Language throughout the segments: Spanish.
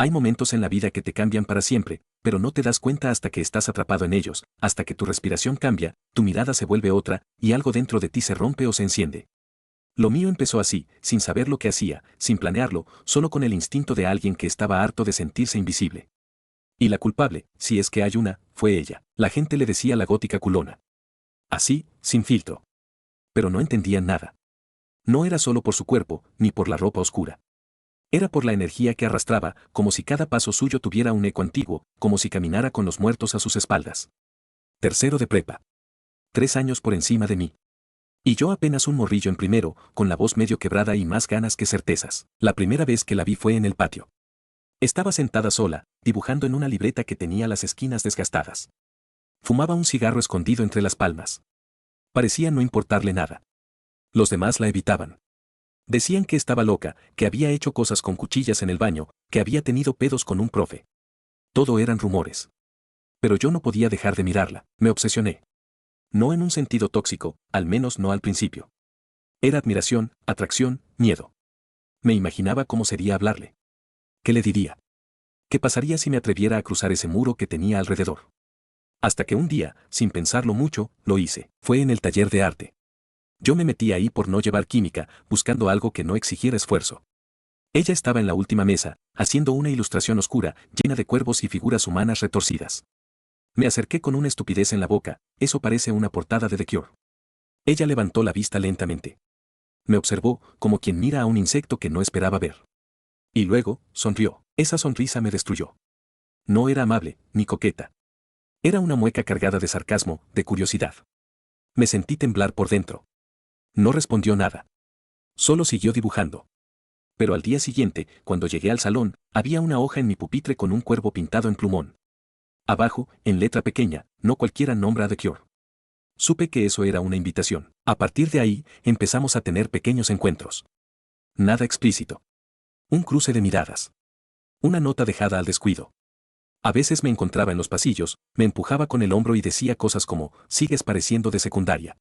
Hay momentos en la vida que te cambian para siempre, pero no te das cuenta hasta que estás atrapado en ellos, hasta que tu respiración cambia, tu mirada se vuelve otra, y algo dentro de ti se rompe o se enciende. Lo mío empezó así, sin saber lo que hacía, sin planearlo, solo con el instinto de alguien que estaba harto de sentirse invisible. Y la culpable, si es que hay una, fue ella. La gente le decía la gótica culona. Así, sin filtro. Pero no entendían nada. No era solo por su cuerpo, ni por la ropa oscura. Era por la energía que arrastraba, como si cada paso suyo tuviera un eco antiguo, como si caminara con los muertos a sus espaldas. Tercero de prepa. 3 años por encima de mí. Y yo apenas un morrillo en primero, con la voz medio quebrada y más ganas que certezas. La primera vez que la vi fue en el patio. Estaba sentada sola, dibujando en una libreta que tenía las esquinas desgastadas. Fumaba un cigarro escondido entre las palmas. Parecía no importarle nada. Los demás la evitaban. Decían que estaba loca, que había hecho cosas con cuchillas en el baño, que había tenido pedos con un profe. Todo eran rumores. Pero yo no podía dejar de mirarla, me obsesioné. No en un sentido tóxico, al menos no al principio. Era admiración, atracción, miedo. Me imaginaba cómo sería hablarle. ¿Qué le diría? ¿Qué pasaría si me atreviera a cruzar ese muro que tenía alrededor? Hasta que un día, sin pensarlo mucho, lo hice. Fue en el taller de arte. Yo me metí ahí por no llevar química, buscando algo que no exigiera esfuerzo. Ella estaba en la última mesa, haciendo una ilustración oscura, llena de cuervos y figuras humanas retorcidas. Me acerqué con una estupidez en la boca, eso parece una portada de The Cure. Ella levantó la vista lentamente. Me observó, como quien mira a un insecto que no esperaba ver. Y luego, sonrió. Esa sonrisa me destruyó. No era amable, ni coqueta. Era una mueca cargada de sarcasmo, de curiosidad. Me sentí temblar por dentro. No respondió nada. Solo siguió dibujando. Pero al día siguiente, cuando llegué al salón, había una hoja en mi pupitre con un cuervo pintado en plumón. Abajo, en letra pequeña, no cualquiera nombra a The Cure. Supe que eso era una invitación. A partir de ahí, empezamos a tener pequeños encuentros. Nada explícito. Un cruce de miradas. Una nota dejada al descuido. A veces me encontraba en los pasillos, me empujaba con el hombro y decía cosas como, sigues pareciendo de secundaria.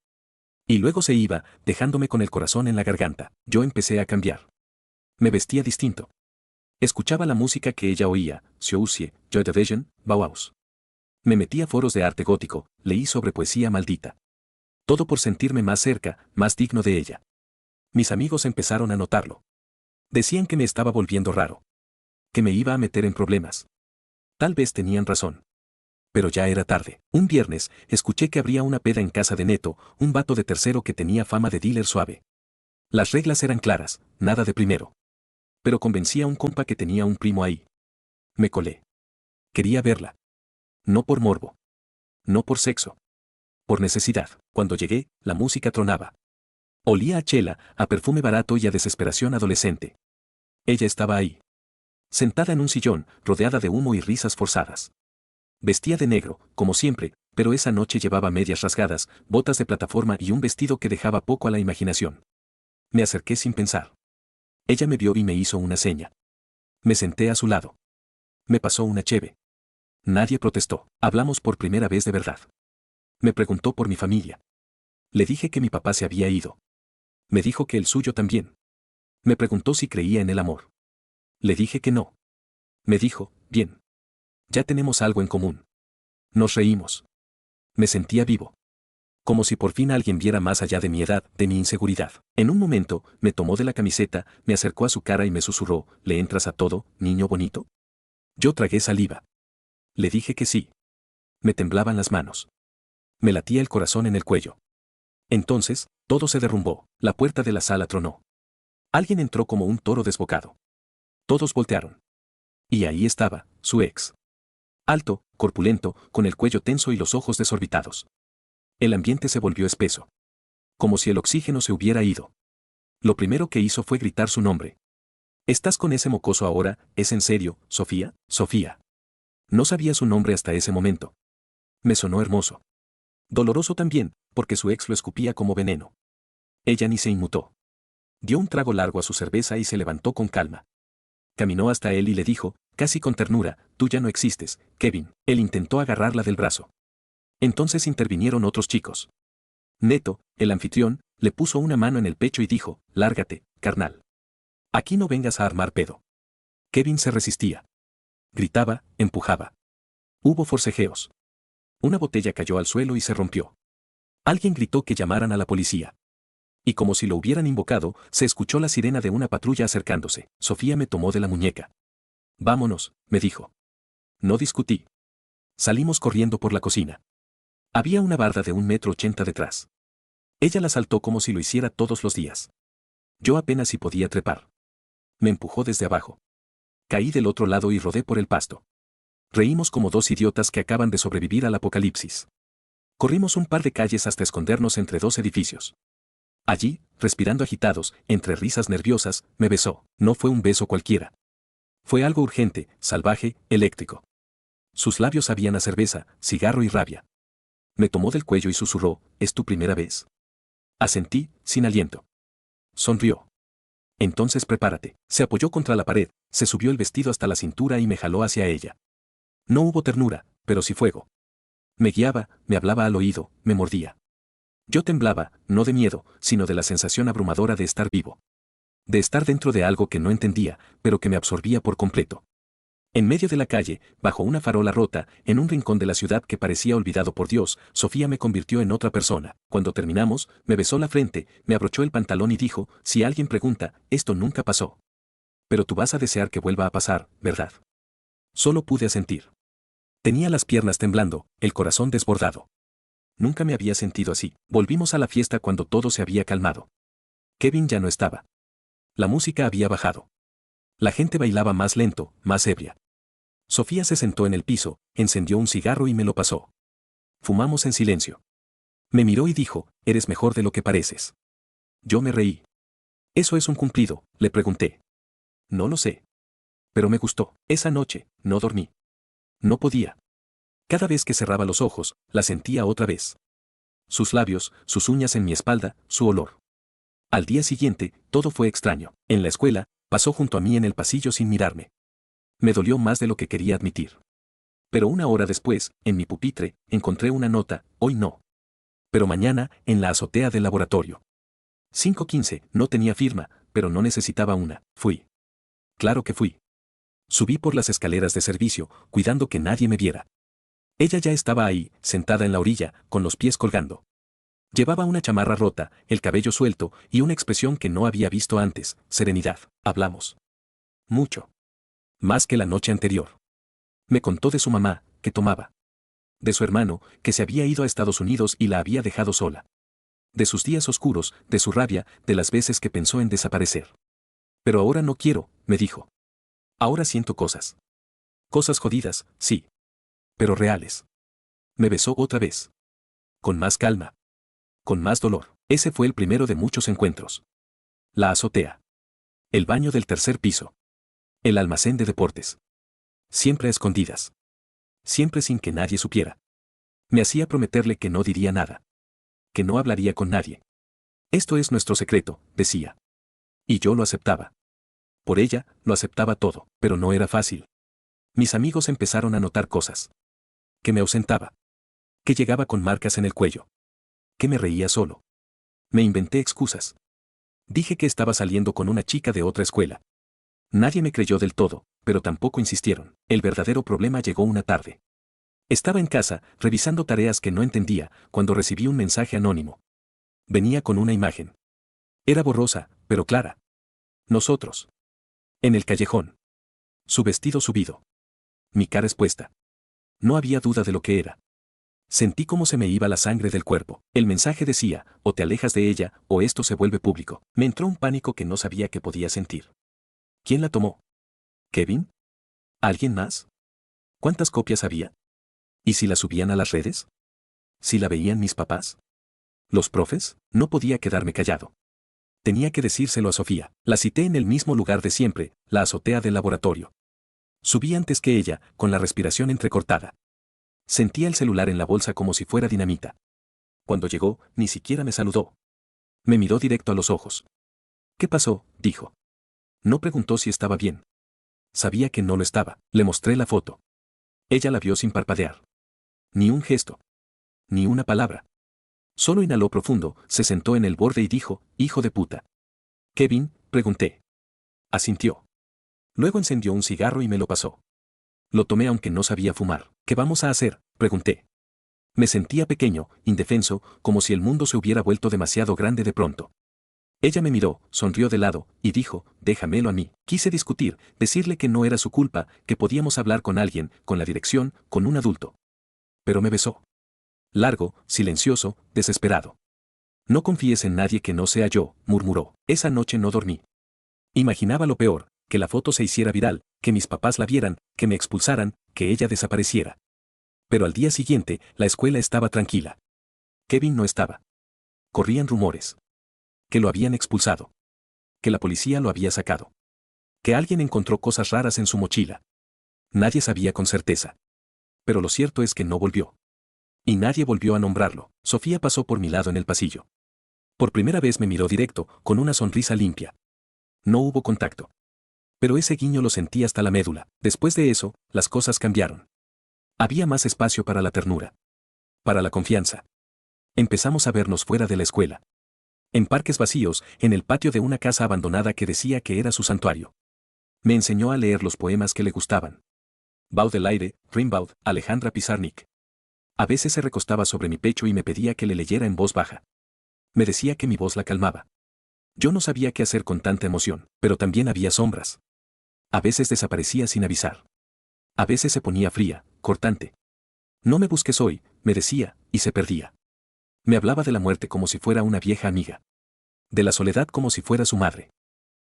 Y luego se iba, dejándome con el corazón en la garganta. Yo empecé a cambiar. Me vestía distinto. Escuchaba la música que ella oía, Siouxsie, Joy Division, Bauhaus. Me metí a foros de arte gótico, leí sobre poesía maldita. Todo por sentirme más cerca, más digno de ella. Mis amigos empezaron a notarlo. Decían que me estaba volviendo raro. Que me iba a meter en problemas. Tal vez tenían razón. Pero ya era tarde. Un viernes, escuché que habría una peda en casa de Neto, un vato de tercero que tenía fama de dealer suave. Las reglas eran claras, nada de primero. Pero convencí a un compa que tenía un primo ahí. Me colé. Quería verla. No por morbo. No por sexo. Por necesidad. Cuando llegué, la música tronaba. Olía a chela, a perfume barato y a desesperación adolescente. Ella estaba ahí. Sentada en un sillón, rodeada de humo y risas forzadas. Vestía de negro, como siempre, pero esa noche llevaba medias rasgadas, botas de plataforma y un vestido que dejaba poco a la imaginación. Me acerqué sin pensar. Ella me vio y me hizo una seña. Me senté a su lado. Me pasó una cheve. Nadie protestó. Hablamos por primera vez de verdad. Me preguntó por mi familia. Le dije que mi papá se había ido. Me dijo que el suyo también. Me preguntó si creía en el amor. Le dije que no. Me dijo, bien. Ya tenemos algo en común. Nos reímos. Me sentía vivo. Como si por fin alguien viera más allá de mi edad, de mi inseguridad. En un momento, me tomó de la camiseta, me acercó a su cara y me susurró, ¿le entras a todo, niño bonito? Yo tragué saliva. Le dije que sí. Me temblaban las manos. Me latía el corazón en el cuello. Entonces, todo se derrumbó, la puerta de la sala tronó. Alguien entró como un toro desbocado. Todos voltearon. Y ahí estaba, su ex. Alto, corpulento, con el cuello tenso y los ojos desorbitados. El ambiente se volvió espeso. Como si el oxígeno se hubiera ido. Lo primero que hizo fue gritar su nombre. ¿Estás con ese mocoso ahora? ¿Es en serio, Sofía? Sofía. No sabía su nombre hasta ese momento. Me sonó hermoso. Doloroso también, porque su ex lo escupía como veneno. Ella ni se inmutó. Dio un trago largo a su cerveza y se levantó con calma. Caminó hasta él y le dijo, casi con ternura, tú ya no existes, Kevin. Él intentó agarrarla del brazo. Entonces intervinieron otros chicos. Neto, el anfitrión, le puso una mano en el pecho y dijo, lárgate, carnal. Aquí no vengas a armar pedo. Kevin se resistía. Gritaba, empujaba. Hubo forcejeos. Una botella cayó al suelo y se rompió. Alguien gritó que llamaran a la policía. Y como si lo hubieran invocado, se escuchó la sirena de una patrulla acercándose. Sofía me tomó de la muñeca. Vámonos, me dijo. No discutí. Salimos corriendo por la cocina. Había una barda de 1,80 m detrás. Ella la saltó como si lo hiciera todos los días. Yo apenas si podía trepar. Me empujó desde abajo. Caí del otro lado y rodé por el pasto. Reímos como dos idiotas que acaban de sobrevivir al apocalipsis. Corrimos un par de calles hasta escondernos entre dos edificios. Allí, respirando agitados, entre risas nerviosas, me besó. No fue un beso cualquiera. Fue algo urgente, salvaje, eléctrico. Sus labios sabían a cerveza, cigarro y rabia. Me tomó del cuello y susurró, ¿es tu primera vez? Asentí, sin aliento. Sonrió. Entonces prepárate. Se apoyó contra la pared, se subió el vestido hasta la cintura y me jaló hacia ella. No hubo ternura, pero sí fuego. Me guiaba, me hablaba al oído, me mordía. Yo temblaba, no de miedo, sino de la sensación abrumadora de estar vivo. De estar dentro de algo que no entendía, pero que me absorbía por completo. En medio de la calle, bajo una farola rota, en un rincón de la ciudad que parecía olvidado por Dios, Sofía me convirtió en otra persona. Cuando terminamos, me besó la frente, me abrochó el pantalón y dijo, si alguien pregunta, esto nunca pasó. Pero tú vas a desear que vuelva a pasar, ¿verdad? Solo pude asentir. Tenía las piernas temblando, el corazón desbordado. Nunca me había sentido así. Volvimos a la fiesta cuando todo se había calmado. Kevin ya no estaba. La música había bajado. La gente bailaba más lento, más ebria. Sofía se sentó en el piso, encendió un cigarro y me lo pasó. Fumamos en silencio. Me miró y dijo, eres mejor de lo que pareces. Yo me reí. ¿Eso es un cumplido?, le pregunté. No lo sé. Pero me gustó. Esa noche, no dormí. No podía. Cada vez que cerraba los ojos, la sentía otra vez. Sus labios, sus uñas en mi espalda, su olor. Al día siguiente, todo fue extraño. En la escuela, pasó junto a mí en el pasillo sin mirarme. Me dolió más de lo que quería admitir. Pero una hora después, en mi pupitre, encontré una nota, hoy no. Pero mañana, en la azotea del laboratorio. 5:15, no tenía firma, pero no necesitaba una. Fui. Claro que fui. Subí por las escaleras de servicio, cuidando que nadie me viera. Ella ya estaba ahí, sentada en la orilla, con los pies colgando. Llevaba una chamarra rota, el cabello suelto y una expresión que no había visto antes, serenidad. Hablamos. Mucho. Más que la noche anterior. Me contó de su mamá, que tomaba. De su hermano, que se había ido a Estados Unidos y la había dejado sola. De sus días oscuros, de su rabia, de las veces que pensó en desaparecer. Pero ahora no quiero, me dijo. Ahora siento cosas. Cosas jodidas, sí. Pero reales. Me besó otra vez. Con más calma. Con más dolor. Ese fue el primero de muchos encuentros. La azotea. El baño del tercer piso. El almacén de deportes. Siempre a escondidas. Siempre sin que nadie supiera. Me hacía prometerle que no diría nada. Que no hablaría con nadie. Esto es nuestro secreto, decía. Y yo lo aceptaba. Por ella, lo aceptaba todo, pero no era fácil. Mis amigos empezaron a notar cosas. Que me ausentaba. Que llegaba con marcas en el cuello. Que me reía solo. Me inventé excusas. Dije que estaba saliendo con una chica de otra escuela. Nadie me creyó del todo, pero tampoco insistieron. El verdadero problema llegó una tarde. Estaba en casa, revisando tareas que no entendía, cuando recibí un mensaje anónimo. Venía con una imagen. Era borrosa, pero clara. Nosotros. En el callejón. Su vestido subido. Mi cara expuesta. No había duda de lo que era. Sentí cómo se me iba la sangre del cuerpo. El mensaje decía, o te alejas de ella, o esto se vuelve público. Me entró un pánico que no sabía que podía sentir. ¿Quién la tomó? ¿Kevin? ¿Alguien más? ¿Cuántas copias había? ¿Y si la subían a las redes? ¿Si la veían mis papás? ¿Los profes? No podía quedarme callado. Tenía que decírselo a Sofía. La cité en el mismo lugar de siempre, la azotea del laboratorio. Subí antes que ella, con la respiración entrecortada. Sentía el celular en la bolsa como si fuera dinamita. Cuando llegó, ni siquiera me saludó. Me miró directo a los ojos. ¿Qué pasó?, dijo. No preguntó si estaba bien. Sabía que no lo estaba. Le mostré la foto. Ella la vio sin parpadear. Ni un gesto. Ni una palabra. Solo inhaló profundo, se sentó en el borde y dijo, hijo de puta. ¿Kevin?, pregunté. Asintió. Luego encendió un cigarro y me lo pasó. Lo tomé aunque no sabía fumar. ¿Qué vamos a hacer?, pregunté. Me sentía pequeño, indefenso, como si el mundo se hubiera vuelto demasiado grande de pronto. Ella me miró, sonrió de lado, y dijo, déjamelo a mí. Quise discutir, decirle que no era su culpa, que podíamos hablar con alguien, con la dirección, con un adulto. Pero me besó. Largo, silencioso, desesperado. No confíes en nadie que no sea yo, murmuró. Esa noche no dormí. Imaginaba lo peor, que la foto se hiciera viral, que mis papás la vieran, que me expulsaran, que ella desapareciera. Pero al día siguiente, la escuela estaba tranquila. Kevin no estaba. Corrían rumores. Que lo habían expulsado. Que la policía lo había sacado. Que alguien encontró cosas raras en su mochila. Nadie sabía con certeza. Pero lo cierto es que no volvió. Y nadie volvió a nombrarlo. Sofía pasó por mi lado en el pasillo. Por primera vez me miró directo, con una sonrisa limpia. No hubo contacto. Pero ese guiño lo sentí hasta la médula. Después de eso, las cosas cambiaron. Había más espacio para la ternura. Para la confianza. Empezamos a vernos fuera de la escuela. En parques vacíos, en el patio de una casa abandonada que decía que era su santuario. Me enseñó a leer los poemas que le gustaban. Baudelaire, Rimbaud, Alejandra Pizarnik. A veces se recostaba sobre mi pecho y me pedía que le leyera en voz baja. Me decía que mi voz la calmaba. Yo no sabía qué hacer con tanta emoción, pero también había sombras. A veces desaparecía sin avisar. A veces se ponía fría, cortante. No me busques hoy, me decía, y se perdía. Me hablaba de la muerte como si fuera una vieja amiga. De la soledad como si fuera su madre.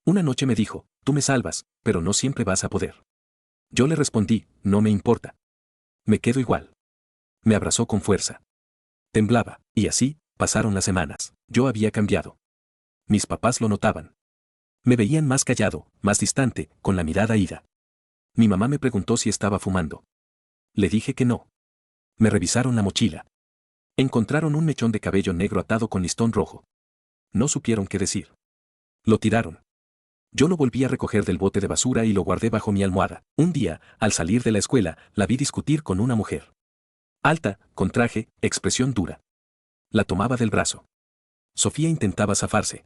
Una noche me dijo, tú me salvas, pero no siempre vas a poder. Yo le respondí, no me importa. Me quedo igual. Me abrazó con fuerza. Temblaba, y así, pasaron las semanas. Yo había cambiado. Mis papás lo notaban. Me veían más callado, más distante, con la mirada ida. Mi mamá me preguntó si estaba fumando. Le dije que no. Me revisaron la mochila. Encontraron un mechón de cabello negro atado con listón rojo. No supieron qué decir. Lo tiraron. Yo lo volví a recoger del bote de basura y lo guardé bajo mi almohada. Un día, al salir de la escuela, la vi discutir con una mujer. Alta, con traje, expresión dura. La tomaba del brazo. Sofía intentaba zafarse.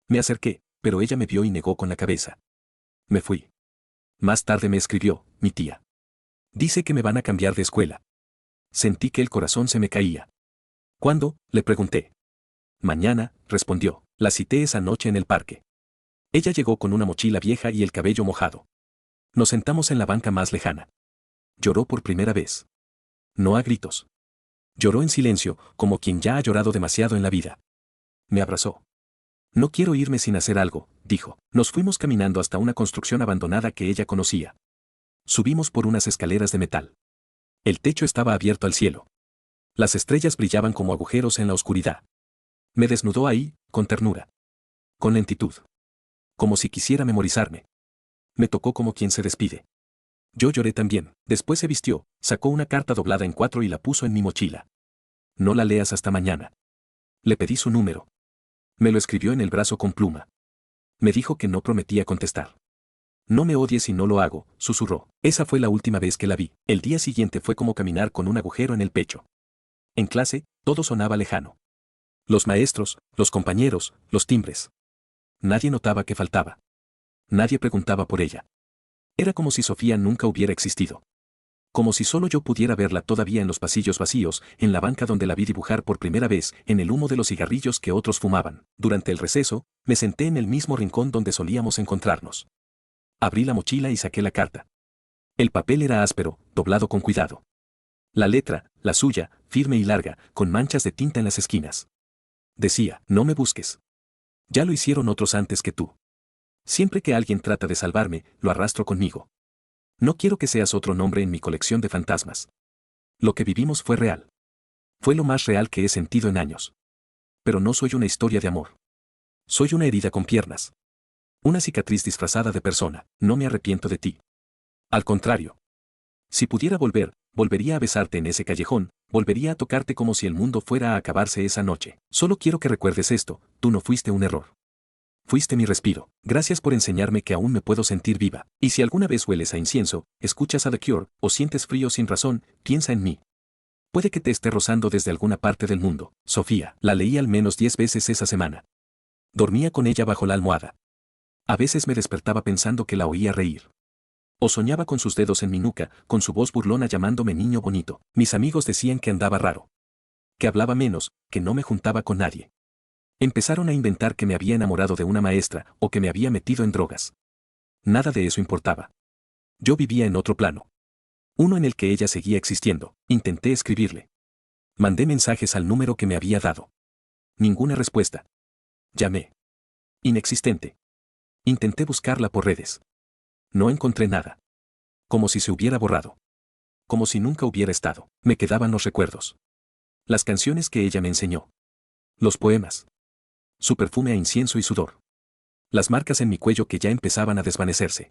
Me acerqué, pero ella me vio y negó con la cabeza. Me fui. Más tarde me escribió, mi tía. Dice que me van a cambiar de escuela. Sentí que el corazón se me caía. ¿Cuándo?, le pregunté. Mañana, respondió. La cité esa noche en el parque. Ella llegó con una mochila vieja y el cabello mojado. Nos sentamos en la banca más lejana. Lloró por primera vez. No a gritos. Lloró en silencio, como quien ya ha llorado demasiado en la vida. Me abrazó. No quiero irme sin hacer algo, dijo. Nos fuimos caminando hasta una construcción abandonada que ella conocía. Subimos por unas escaleras de metal. El techo estaba abierto al cielo. Las estrellas brillaban como agujeros en la oscuridad. Me desnudó ahí, con ternura. Con lentitud. Como si quisiera memorizarme. Me tocó como quien se despide. Yo lloré también. Después se vistió, sacó una carta doblada en 4 y la puso en mi mochila. No la leas hasta mañana. Le pedí su número. Me lo escribió en el brazo con pluma. Me dijo que no prometía contestar. No me odies si no lo hago, susurró. Esa fue la última vez que la vi. El día siguiente fue como caminar con un agujero en el pecho. En clase, todo sonaba lejano. Los maestros, los compañeros, los timbres. Nadie notaba que faltaba. Nadie preguntaba por ella. Era como si Sofía nunca hubiera existido. Como si solo yo pudiera verla todavía en los pasillos vacíos, en la banca donde la vi dibujar por primera vez, en el humo de los cigarrillos que otros fumaban. Durante el receso, me senté en el mismo rincón donde solíamos encontrarnos. Abrí la mochila y saqué la carta. El papel era áspero, doblado con cuidado. La letra, la suya, firme y larga, con manchas de tinta en las esquinas. Decía, no me busques. Ya lo hicieron otros antes que tú. Siempre que alguien trata de salvarme, lo arrastro conmigo. No quiero que seas otro nombre en mi colección de fantasmas. Lo que vivimos fue real. Fue lo más real que he sentido en años. Pero no soy una historia de amor. Soy una herida con piernas. Una cicatriz disfrazada de persona. No me arrepiento de ti. Al contrario. Si pudiera volver, volvería a besarte en ese callejón, volvería a tocarte como si el mundo fuera a acabarse esa noche. Solo quiero que recuerdes esto, tú no fuiste un error. Fuiste mi respiro. Gracias por enseñarme que aún me puedo sentir viva. Y si alguna vez hueles a incienso, escuchas a The Cure, o sientes frío sin razón, piensa en mí. Puede que te esté rozando desde alguna parte del mundo. Sofía. La leí al menos 10 veces esa semana. Dormía con ella bajo la almohada. A veces me despertaba pensando que la oía reír. O soñaba con sus dedos en mi nuca, con su voz burlona llamándome niño bonito. Mis amigos decían que andaba raro. Que hablaba menos, que no me juntaba con nadie. Empezaron a inventar que me había enamorado de una maestra o que me había metido en drogas. Nada de eso importaba. Yo vivía en otro plano. Uno en el que ella seguía existiendo. Intenté escribirle. Mandé mensajes al número que me había dado. Ninguna respuesta. Llamé. Inexistente. Intenté buscarla por redes. No encontré nada. Como si se hubiera borrado. Como si nunca hubiera estado. Me quedaban los recuerdos. Las canciones que ella me enseñó. Los poemas. Su perfume a incienso y sudor. Las marcas en mi cuello que ya empezaban a desvanecerse.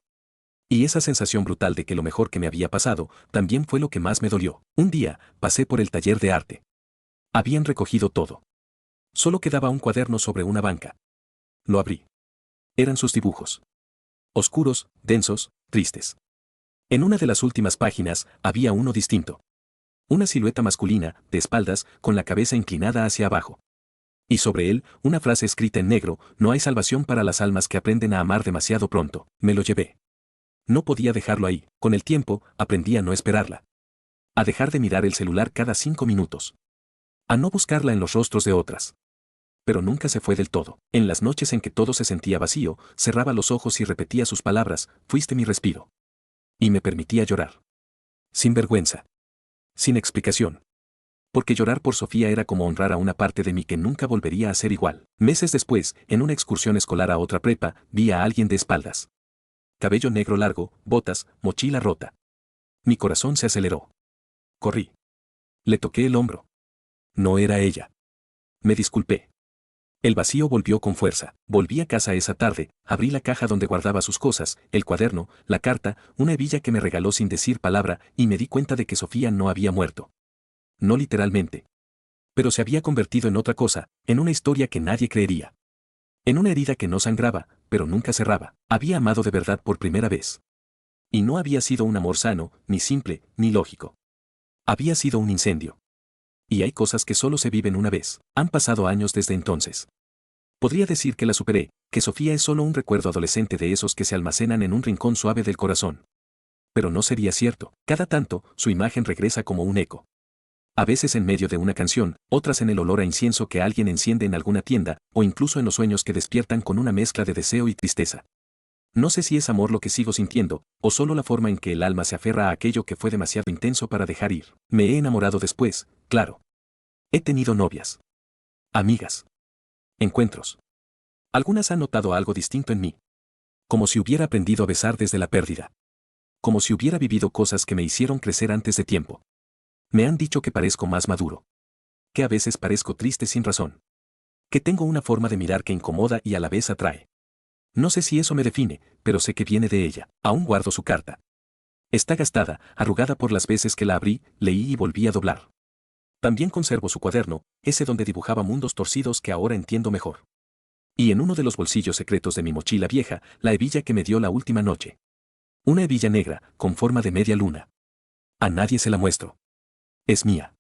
Y esa sensación brutal de que lo mejor que me había pasado también fue lo que más me dolió. Un día, pasé por el taller de arte. Habían recogido todo. Solo quedaba un cuaderno sobre una banca. Lo abrí. Eran sus dibujos. Oscuros, densos, tristes. En una de las últimas páginas había uno distinto. Una silueta masculina, de espaldas, con la cabeza inclinada hacia abajo. Y sobre él, una frase escrita en negro: no hay salvación para las almas que aprenden a amar demasiado pronto. Me lo llevé. No podía dejarlo ahí. Con el tiempo, aprendí a no esperarla. A dejar de mirar el celular cada 5 minutos. A no buscarla en los rostros de otras. Pero nunca se fue del todo. En las noches en que todo se sentía vacío, cerraba los ojos y repetía sus palabras: fuiste mi respiro. Y me permitía llorar. Sin vergüenza. Sin explicación. Porque llorar por Sofía era como honrar a una parte de mí que nunca volvería a ser igual. Meses después, en una excursión escolar a otra prepa, vi a alguien de espaldas. Cabello negro largo, botas, mochila rota. Mi corazón se aceleró. Corrí. Le toqué el hombro. No era ella. Me disculpé. El vacío volvió con fuerza. Volví a casa esa tarde, abrí la caja donde guardaba sus cosas, el cuaderno, la carta, una hebilla que me regaló sin decir palabra, y me di cuenta de que Sofía no había muerto. No literalmente. Pero se había convertido en otra cosa, en una historia que nadie creería. En una herida que no sangraba, pero nunca cerraba. Había amado de verdad por primera vez. Y no había sido un amor sano, ni simple, ni lógico. Había sido un incendio. Y hay cosas que solo se viven una vez. Han pasado años desde entonces. Podría decir que la superé, que Sofía es solo un recuerdo adolescente de esos que se almacenan en un rincón suave del corazón. Pero no sería cierto. Cada tanto, su imagen regresa como un eco. A veces en medio de una canción, otras en el olor a incienso que alguien enciende en alguna tienda, o incluso en los sueños que despiertan con una mezcla de deseo y tristeza. No sé si es amor lo que sigo sintiendo, o solo la forma en que el alma se aferra a aquello que fue demasiado intenso para dejar ir. Me he enamorado después, claro. He tenido novias. Amigas. Encuentros. Algunas han notado algo distinto en mí. Como si hubiera aprendido a besar desde la pérdida. Como si hubiera vivido cosas que me hicieron crecer antes de tiempo. Me han dicho que parezco más maduro. Que a veces parezco triste sin razón. Que tengo una forma de mirar que incomoda y a la vez atrae. No sé si eso me define, pero sé que viene de ella. Aún guardo su carta. Está gastada, arrugada por las veces que la abrí, leí y volví a doblar. También conservo su cuaderno, ese donde dibujaba mundos torcidos que ahora entiendo mejor. Y en uno de los bolsillos secretos de mi mochila vieja, la hebilla que me dio la última noche. Una hebilla negra, con forma de media luna. A nadie se la muestro. Es mía.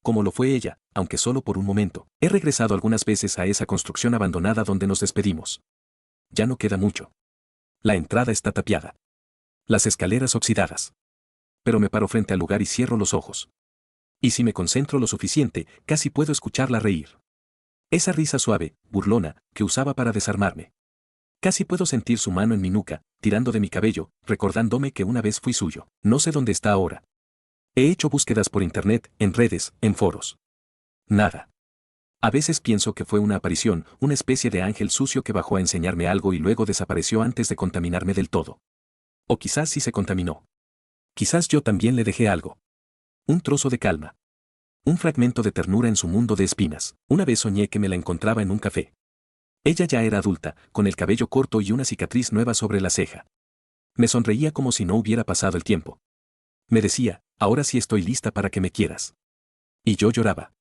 Como lo fue ella, aunque solo por un momento. He regresado algunas veces a esa construcción abandonada donde nos despedimos. Ya no queda mucho. La entrada está tapiada. Las escaleras oxidadas. Pero me paro frente al lugar y cierro los ojos. Y si me concentro lo suficiente, casi puedo escucharla reír. Esa risa suave, burlona, que usaba para desarmarme. Casi puedo sentir su mano en mi nuca, tirando de mi cabello, recordándome que una vez fui suyo. No sé dónde está ahora. He hecho búsquedas por internet, en redes, en foros. Nada. A veces pienso que fue una aparición, una especie de ángel sucio que bajó a enseñarme algo y luego desapareció antes de contaminarme del todo. O quizás sí se contaminó. Quizás yo también le dejé algo. Un trozo de calma. Un fragmento de ternura en su mundo de espinas. Una vez soñé que me la encontraba en un café. Ella ya era adulta, con el cabello corto y una cicatriz nueva sobre la ceja. Me sonreía como si no hubiera pasado el tiempo. Me decía: ahora sí estoy lista para que me quieras. Y yo lloraba.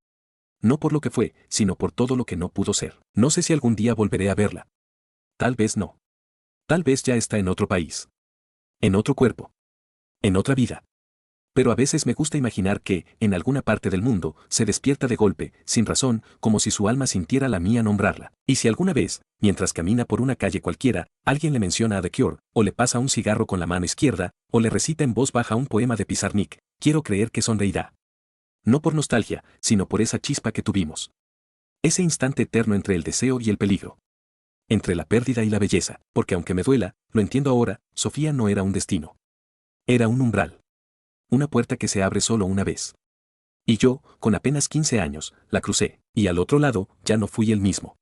No por lo que fue, sino por todo lo que no pudo ser. No sé si algún día volveré a verla. Tal vez no. Tal vez ya está en otro país. En otro cuerpo. En otra vida. Pero a veces me gusta imaginar que, en alguna parte del mundo, se despierta de golpe, sin razón, como si su alma sintiera la mía nombrarla. Y si alguna vez, mientras camina por una calle cualquiera, alguien le menciona a The Cure, o le pasa un cigarro con la mano izquierda, o le recita en voz baja un poema de Pizarnik, quiero creer que sonreirá. No por nostalgia, sino por esa chispa que tuvimos. Ese instante eterno entre el deseo y el peligro. Entre la pérdida y la belleza, porque aunque me duela, lo entiendo ahora, Sofía no era un destino. Era un umbral. Una puerta que se abre solo una vez. Y yo, con apenas 15 años, la crucé, y al otro lado, ya no fui el mismo.